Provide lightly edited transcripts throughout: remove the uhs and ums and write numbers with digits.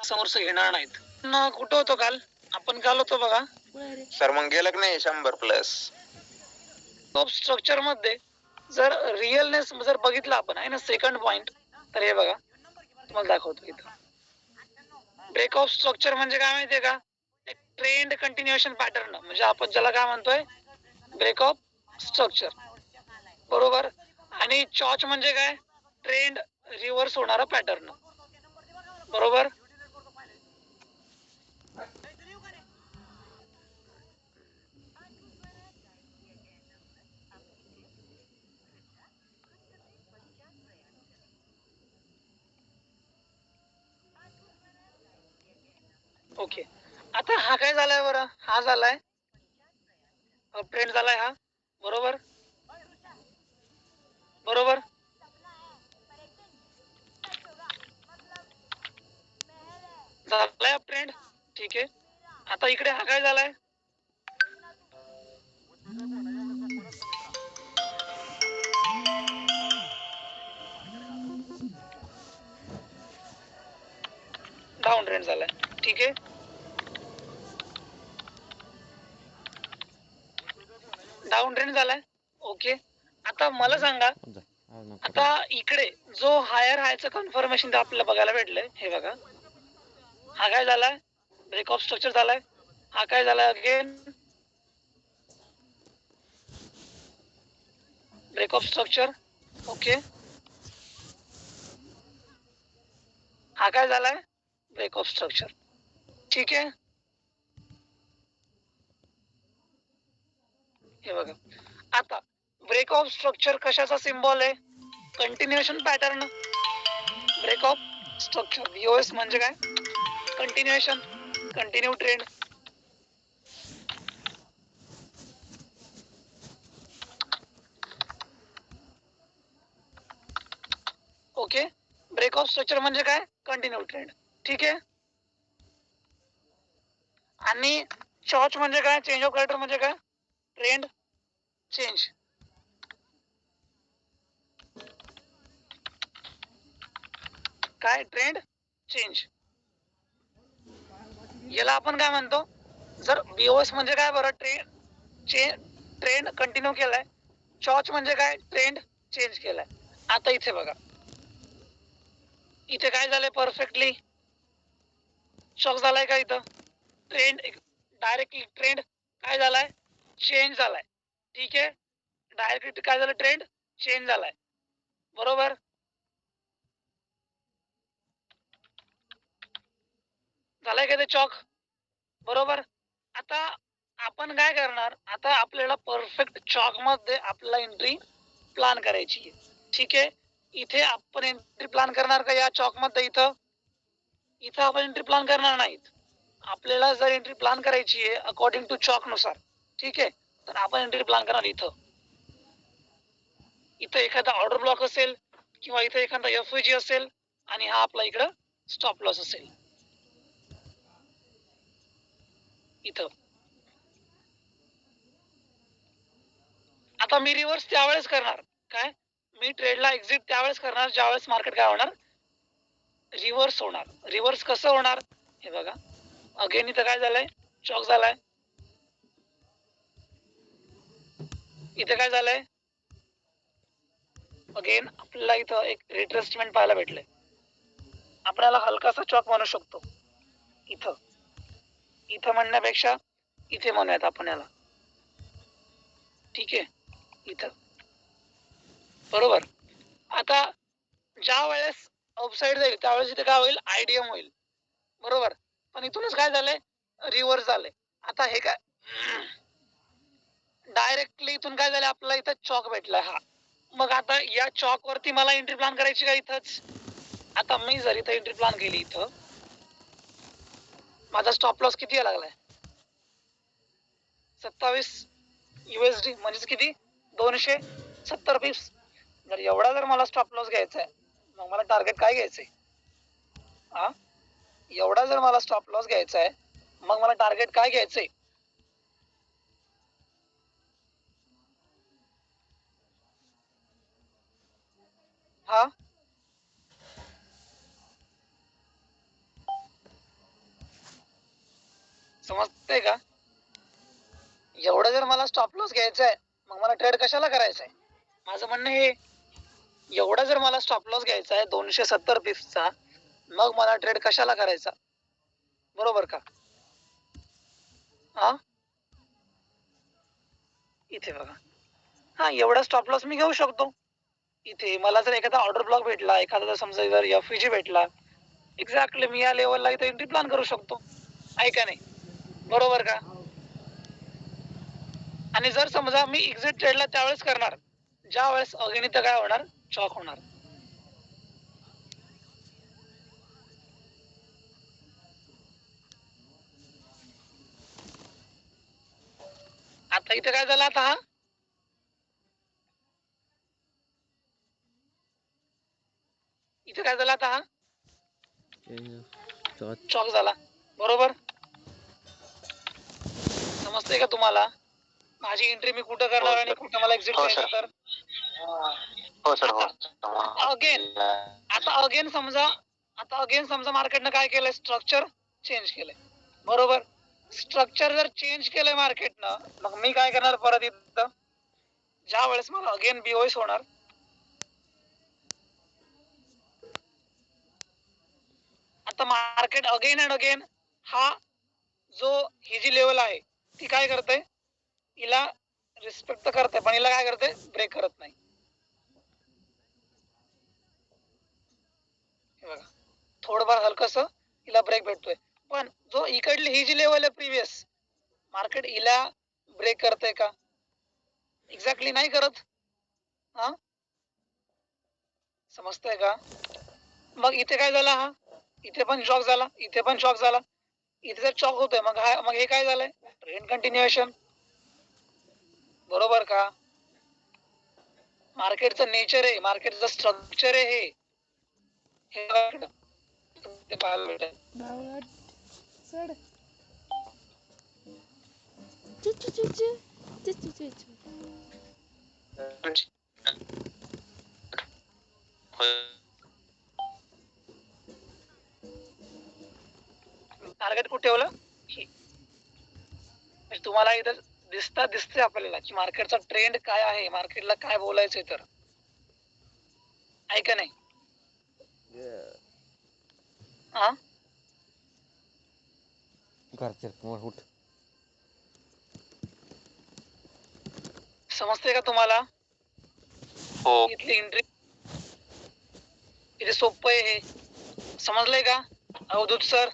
समोरच घेणार नाहीत. कुठं होतो काल आपण? काल होतो बघा सर, मग गेलं की नाही 100+? स्ट्रक्चर मध्ये जर रिअलनेस जर बघितला आपण आहे ना सेकंड पॉइंट, तर हे बघा तुम्हाला दाखवतो इथं. ब्रेक ऑफ स्ट्रक्चर म्हणजे काय माहितीये का? एक ट्रेंड कंटिन्युएशन पॅटर्न, म्हणजे आपण ज्याला काय म्हणतोय ब्रेक ऑफ स्ट्रक्चर, बरोबर. आणि चॉच म्हणजे काय? ट्रेंड रिव्हर्स होणारा पॅटर्न, बरोबर. ओके, आता हा काय झालाय बरं? हा झालाय ट्रेंड झालाय हा, बरोबर बरोबर. झालाय ट्रेंड, ठीक आहे. आता इकडे हा काय झालाय? डाऊन ट्रेंड झालाय, ठीक आहे. डाऊन ट्रेंड झालाय, ओके. आता मला सांगा, आता इकडे जो हायर हायचं कन्फर्मेशन आपल्याला बघायला भेटलंय, हे बघा. हा काय झालाय? ब्रेक ऑफ स्ट्रक्चर झालाय. हा काय झालाय? Again break of structure, okay. हा काय झालाय? ब्रेक ऑफ स्ट्रक्चर, ठीक आहे. हे बघा, आता ब्रेक ऑफ स्ट्रक्चर कशाचा सिम्बॉल आहे? Continuation pattern. Break of structure BOS म्हणजे काय? Continuation, continue trend. Okay, break of structure म्हणजे काय? कंटिन्यू ट्रेंड, ठीक आहे. आणि चॉच म्हणजे काय? चेंज ऑफ कॅरेक्टर म्हणजे काय? Trend change. काय? Trend change. याला आपण काय म्हणतो? जर बीओएस म्हणजे काय बरं? ट्रेंड कंटिन्यू केलाय. चॉच म्हणजे काय? ट्रेंड चेंज केलाय. आता इथे बघा, इथे काय झालंय? परफेक्टली चॉक झालाय का? इथं ट्रेंड डायरेक्टली ट्रेंड काय झालाय? चेंज झालाय, ठीक आहे. डायरेक्टली काय झालं? ट्रेंड चेंज झालाय, बरोबर. झालाय का ते चॉक? बरोबर. आता आपण काय करणार? आता आपल्याला परफेक्ट चॉक मध्ये आपल्याला एंट्री प्लॅन करायची आहे, ठीक आहे. इथे आपण एंट्री प्लॅन करणार का या चॉक मध्ये? इथं आपण एंट्री प्लॅन करणार नाहीत. आपल्याला जर एंट्री प्लॅन करायची आहे अकॉर्डिंग टू चॉक नुसार, ठीक आहे, तर आपण एंट्री प्लॅन करणार इथं. इथं एखादा ऑर्डर ब्लॉक असेल किंवा इथं एखादा एफओजी असेल आणि हा आपला इकडं स्टॉप लॉस असेल इथं. आता मी रिव्हर्स त्यावेळेस करणार काय? मी ट्रेडला एक्झिट त्यावेळेस करणार ज्यावेळेस मार्केट काय होणार? रिव्हर्स होणार. रिव्हर्स कसं होणार? हे बघा, अगेन इथं काय झालंय? चॉक झालाय. इथे काय झालंय? अगेन आपल्याला इथं एक रिट्रेसमेंट पाहायला भेटलंय. आपल्याला हलकासा चॉक म्हणू शकतो इथं. इथं म्हणण्यापेक्षा इथे म्हणूयात आपण याला, ठीक आहे, इथं, बरोबर. आता ज्या वेळेस अपसाईड जाईल त्यावेळेस इथे काय होईल? आयडीएम होईल, बरोबर. पण इथूनच काय झालंय? रिव्हर्स झालंय. आता हे काय? डायरेक्टली इथून काय झालं? आपल्याला इथं चॉक भेटलाय हा. मग आता या चॉक वरती मला एंट्री प्लॅन करायची का इथंच? आता मी जर इथं एंट्री प्लॅन केली, इथं माझा स्टॉप लॉस किती लागलाय? 27 USD, म्हणजे किती? 270 पिप्स. जर एवढा जर मला स्टॉप लॉस घ्यायचा आहे, मग मला टार्गेट काय घ्यायचंय? एवढा जर मला स्टॉप लॉस घ्यायचा आहे, मग मला टार्गेट काय घ्यायचंय? समजतंय का? एवढं जर मला स्टॉप लॉस घ्यायचा आहे मग मला ट्रेड कशाला करायचा आहे? माझं म्हणणं हे, एवढा जर मला स्टॉप लॉस घ्यायचा आहे 270 पिप्सचा, मग मला ट्रेड कशाला करायचा? बरोबर का? हा, इथे बघा, हा एवढा स्टॉप लॉस मी घेऊ शकतो. इथे मला जर एखादा ऑर्डर ब्लॉक भेटला, एखादा जर समजा जर एफईजी भेटला, एक्झॅक्टली मी या लेवलला इथे एंट्री प्लॅन करू शकतो. आहे का नाही? बरोबर का? आणि जर समजा मी एक्झिट ट्रेडला त्यावेळेस करणार ज्या वेळेस अगणित काय होणार, चॉक होणार. आता इथे काय झालं, आता हा इथे काय झालं, आता हा चॉक झाला. बरोबर, समजतंय का तुम्हाला? माझी एंट्री मी कुठं करणार आणि कुठं मला एक्झिट करायचं तर? हो सर, हो. आता अगेन समजा मार्केटनं काय केलंय, स्ट्रक्चर चेंज केलंय. बरोबर, स्ट्रक्चर जर चेंज केलंय मार्केटनं, मग मी काय करणार परत इथं, ज्या वेळेस मला अगेन बीओएस होणार, आता मार्केट अगेन अँड अगेन हा जो ही जी लेवल आहे ती काय करते, हिला रिस्पेक्ट करते पण हिला काय करते, ब्रेक करत नाही. हे बघा, थोडंफार हलकस हिला ब्रेक भेटतोय, पण जो इकडली ही जी लेवल आहे प्रिव्हियस, मार्केट हिला ब्रेक करते का? एक्झॅक्टली नाही करत. हा, समजतंय का? मग इथे काय झालं, हा इथे पण शॉक झाला, इथे पण शॉक झाला, इथे जर चॉक होतोय मग हे काय झालंय, ट्रेंड कंटिन्युएशन. बरोबर का? मार्केटचं नेचर आहे, मार्केटचं स्ट्रक्चर आहे हे पाहायला भेटेल. टार्गेट कुठे ठेवलं, म्हणजे तुम्हाला इथं दिसते आपल्याला की मार्केटचा ट्रेंड काय आहे, मार्केटला काय बोलायचंय तर. आहे का नाही? हा, समजते का तुम्हाला? हो. इथली एंट्री इथे सोपं आहे हे, समजलंय का अवधूत सर?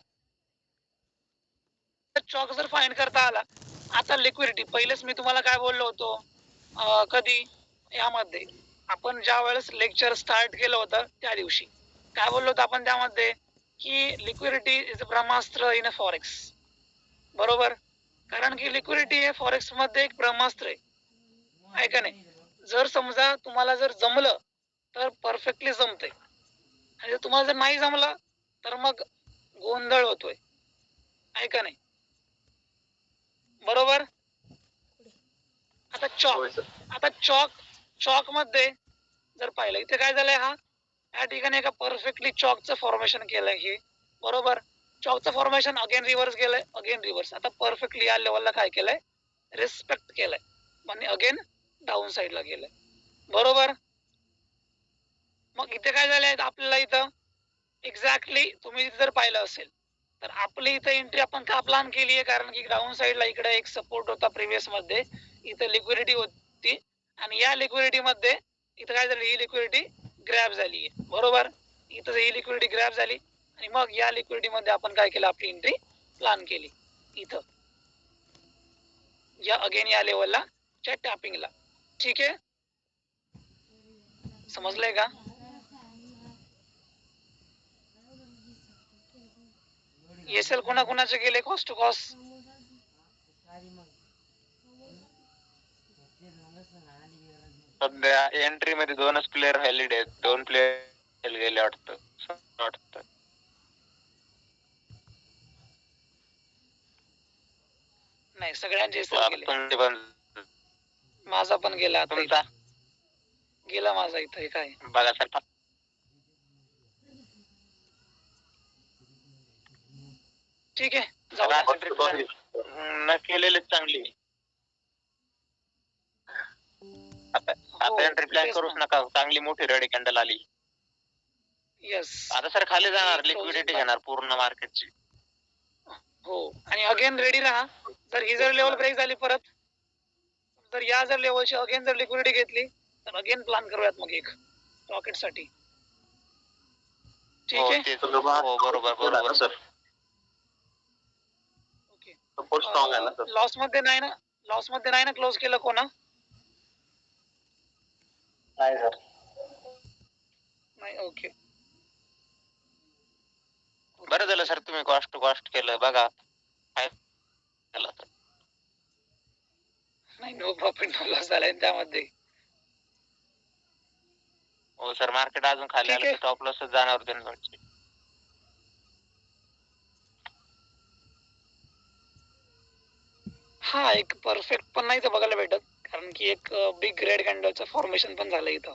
चॉक जर फाइंड करता आला, आता लिक्विडिटी, पहिलेच मी तुम्हाला काय बोललो होतो, कधी यामध्ये आपण ज्या वेळेस लेक्चर स्टार्ट केलं होतं त्या दिवशी काय बोललो होतो आपण त्यामध्ये, की liquidity is a Brahmastra in a forex. बरोबर, कारण की लिक्विडिटी हे फॉरेक्स मध्ये एक ब्रह्मास्त्र आहे का नाही? जर समजा तुम्हाला जर जमलं तर परफेक्टली जमतंय, आणि जर तुम्हाला जर नाही जमलं तर मग गोंधळ होतोय. आहे का नाही? बरोबर. आता चॉक मध्ये जर पाहिलं, इथे काय झालंय, हा या ठिकाणी एका परफेक्टली चॉकचं फॉर्मेशन केलंय हे. बरोबर, चॉकचं फॉर्मेशन अगेन रिव्हर्स गेलंय, अगेन रिव्हर्स. आता परफेक्टली या लेवलला काय केलंय, रिस्पेक्ट केलंय, म्हणजे अगेन डाऊन साईडला गेलंय. बरोबर, मग इथे काय झालंय आपल्याला, इथं एक्झॅक्टली तुम्ही जर पाहिलं असेल तर आपली इथं एंट्री आपण का प्लॅन केली आहे, कारण की डाऊन साईडला इकडे एक सपोर्ट होता प्रिव्हियस मध्ये, इथं लिक्विडिटी होती, आणि या लिक्विडिटी मध्ये इथं काय झालं, ही लिक्विडिटी ग्रॅब झाली आहे. बरोबर, इथं ही लिक्विडिटी ग्रॅब झाली, आणि मग या लिक्विडिटी मध्ये आपण काय केलं, आपली एंट्री प्लॅन केली इथं या अगेन या लेवलला च्या टॅपिंगला. ठीक आहे, समजलंय का? एसएल कोणाचे गेले, कॉस्ट टू कॉस्ट? सध्या एंट्री मध्ये 2च प्लेयर राहिलेले आहेत, 2 प्लेयर गेले वाटतं. नाही, सगळ्यांचे एसएल गेले. तुमचे पण, माझा पण गेला, आता तुमचा गेला माझा इथं. हे काय बघा सर, ठीक आहे, जाऊ द्या. न केलेली चांगली. आता हो, एंट्री प्लॅन तेच करूच ना. नका, चांगली मोठी रेड कॅन्डल आली. येस. आता सर खाली जाणार, आणि लिक्विडिटी closing घेणार पूर्ण मार्केटची. हो, आणि अगेन रेडी राहा. जर ही जर लेवल ब्रेक झाली परत, तर या जर लेवलची अगेन जर लिक्विडिटी घेतली तर अगेन प्लॅन करूयात मग एक रॉकेटसाठी. ठीक हो आहे. तेच. हो बरोबर सर. ओके. सपोर्ट स्ट्रॉंग आहे ना सर. लॉस मध्ये नाही ना क्लोज केलं कोणा? नाही सर. नाही. ओके. बरं झालं सर तुम्ही कॉस्ट टू कॉस्ट केलं बघा. काय झालं तर. नाही, नो प्रॉफिट नो लॉस झालाय त्यामध्ये. हो सर, मार्केट अजून खाली आलं तर स्टॉप लॉसच जाणार होते ना तुमची. हा, एक परफेक्ट पण नाही तर बघायला भेटत, कारण की एक बिग रेड कॅन्डलचं फॉर्मेशन पण झालं इथं.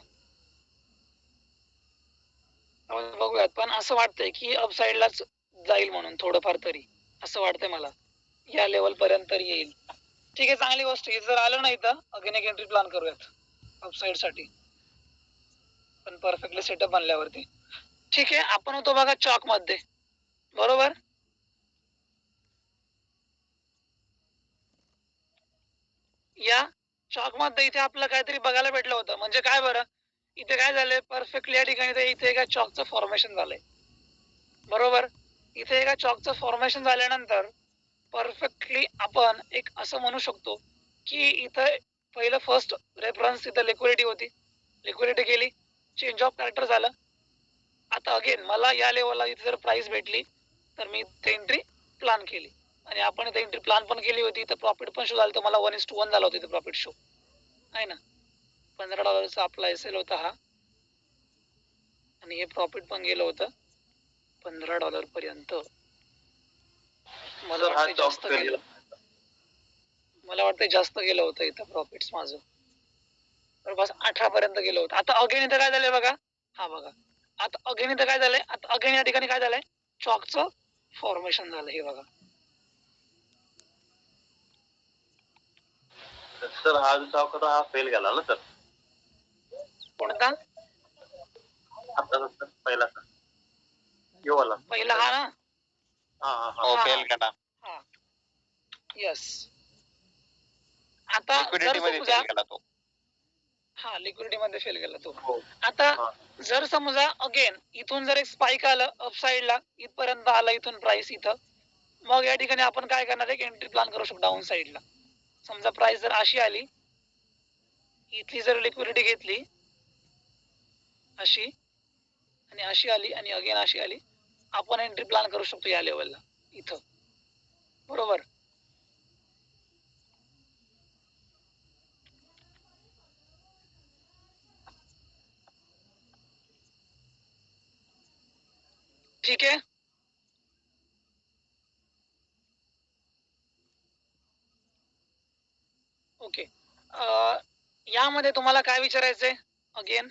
बघूयात, पण असं वाटतंय की अपसाइडलाच जाईल म्हणून थोडंफार तरी असं वाटतंय मला, या लेवल पर्यंत तरी येईल. ठीक आहे, चांगली गोष्ट आहे. जर आलं नाही तर अगेन एक एंट्री प्लॅन करूयात अपसाइड साठी, पण परफेक्टली सेटअप बनल्यावरती. ठीक आहे, आपण होतो बघा चॉक मध्ये, बरोबर. या चॉक मध्ये इथे आपलं काहीतरी बघायला भेटलं होतं, म्हणजे काय बरं, इथे काय झालंय, परफेक्टली या ठिकाणी इथे एका चॉकचं फॉर्मेशन झालंय, बरोबर. इथे एका चॉकचं फॉर्मेशन झाल्यानंतर परफेक्टली आपण एक असं म्हणू शकतो की इथं पहिलं फर्स्ट रेफरन्स इथं लिक्विडिटी होती, लिक्विडिटी गेली, चेंज ऑफ कॅरेक्टर झालं. आता अगेन मला या लेवलला इथे जर प्राइस भेटली तर मी इथे एंट्री प्लॅन केली, आणि आपण इथे एंट्री प्लॅन पण केली होती, तर प्रॉफिट पण शो झालं, तर मला 1:1 झाला होता इथे प्रॉफिट शो आहे ना. $15 आपला एसएल होता हा, आणि हे प्रॉफिट पण गेलं होतं $15 पर्यंत. मला वाटतं जास्त गेलं, जास्त गेलं होतं इथं प्रॉफिट माझं, तर बस 18 पर्यंत गेलं होतं. आता अगेन इथं काय झालंय बघा, हा बघा, आता अगेन इथं काय झालंय, आता अगेन या ठिकाणी काय झालंय, चॉकचं फॉर्मेशन झालं, हे बघा. सर हा जो चॉक होता हा फेल गेला ना सर. कोणता? आता सर पहिला सर यो वाला पहिला हा ना. हो फेल गेला. हा, यस. आता जर समजा तो हा लिक्विडिटी मध्ये फेल गेला तो. हो. आता जर समजा अगेन इथून जर एक स्पाइक आलं अपसाइडला, इथपर्यंत आलं इथून प्राइस इथं, मग या ठिकाणी आपण काय करणार, एक एंट्री प्लॅन करू शकतो डाऊन साइडला. समजा प्राइस जर अशी आली, इथली जर लिक्विडिटी घेतली अशी, आणि अशी आली, आणि अगेन अशी आली, आपण एंट्री प्लॅन करू शकतो या लेवलला इथं, बरोबर. ठीक आहे. ओके. यामध्ये तुम्हाला काय विचारायचंय अगेन?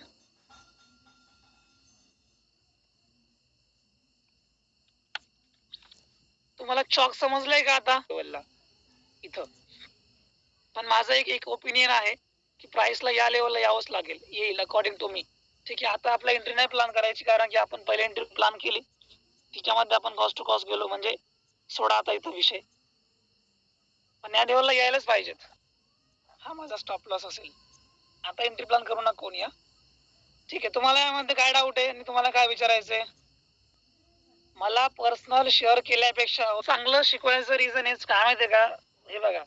तुम्हाला चॉक समजलाय का आता इथं? पण माझं एक ओपिनियन आहे की प्राइसला या लेवलला यावंच लागेल, येईल अकॉर्डिंग टू मी. ठीक आहे, आता आपला एंट्री नाही प्लॅन करायची, कारण की आपण पहिले एंट्री प्लॅन केली, तिच्यामध्ये आपण कॉस्ट टू कॉस्ट गेलो, म्हणजे सोडा आता इथं विषय. पण या लेवलला यायलाच पाहिजेत, हा माझा स्टॉप लॉस असेल. आता एंट्री प्लॅन करू नका कोणी. या ठीक आहे, तुम्हाला यामध्ये काय डाऊट आहे आणि तुम्हाला काय विचारायचंय? मला पर्सनल शेअर केल्यापेक्षा चांगलं शिकवायचं रिझन हेच काय माहितीये का, हे बघा,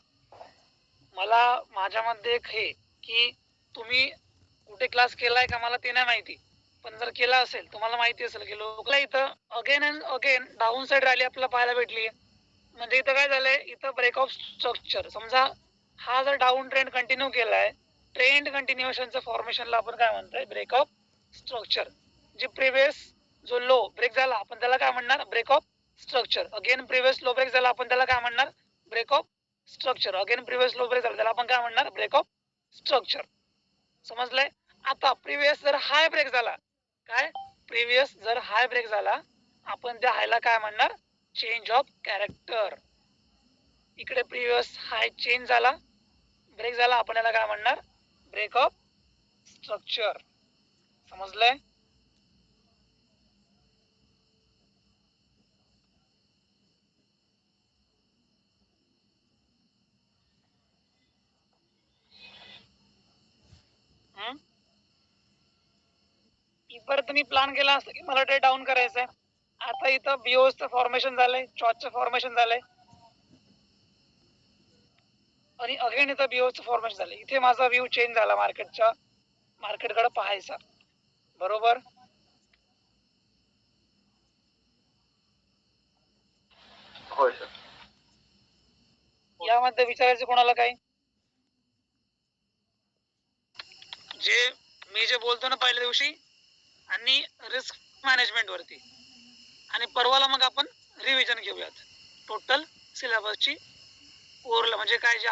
मला माझ्यामध्ये एक हे की तुम्ही कुठे क्लास केलाय का मला ते नाही माहिती, पण जर केला असेल तुम्हाला माहिती असेल की लोकला इथं again and again down side rally आपल्याला पाहायला भेटली. म्हणजे इथं काय झालंय, इथं ब्रेक ऑफ स्ट्रक्चर. समजा हा जर डाऊन ट्रेंड कंटिन्यू केलाय, ट्रेंड कंटिन्युएशनचं फॉर्मेशनला आपण काय म्हणतोय, ब्रेक ऑफ स्ट्रक्चर. जे प्रिव्हियस जो लो ब्रेक झाला आपण त्याला काय म्हणणार, break of structure. Again previous low break झाला आपण त्याला काय म्हणणार, break of structure. Again previous low break झाला त्याला आपण काय म्हणणार, ब्रेक ऑफ स्ट्रक्चर. समजलंय? आता प्रिव्हियस जर हाय ब्रेक झाला, काय प्रिव्हियस जर हाय ब्रेक झाला, आपण त्या हायला काय म्हणणार, चेंज ऑफ कॅरेक्टर. इकडे प्रिव्हियस हाय चेंज झाला, ब्रेक झाला, आपण याला काय म्हणणार? Break of structure. समजलंय? इथपर्यंत मी प्लॅन केला असतं की मला ते डाऊन करायचंय. आता इथं बिओचं फॉर्मेशन झालंय, चॉचचं फॉर्मेशन झालंय आणि अगेन इथं बिओचं फॉर्मेशन झालंय. इथे माझा व्ह्यू चेंज झाला मार्केटकडे पाहायचा. बरोबर? होय सर. यामध्ये विचारायचं कोणाला काही? मी जे बोलतो ना पहिल्या दिवशी आणि रिस्क मॅनेजमेंट वरती, आणि परवाला मग आपण रिव्हिजन घेऊयात टोटल सिलेबसची ओव्हरऑल, म्हणजे काय जे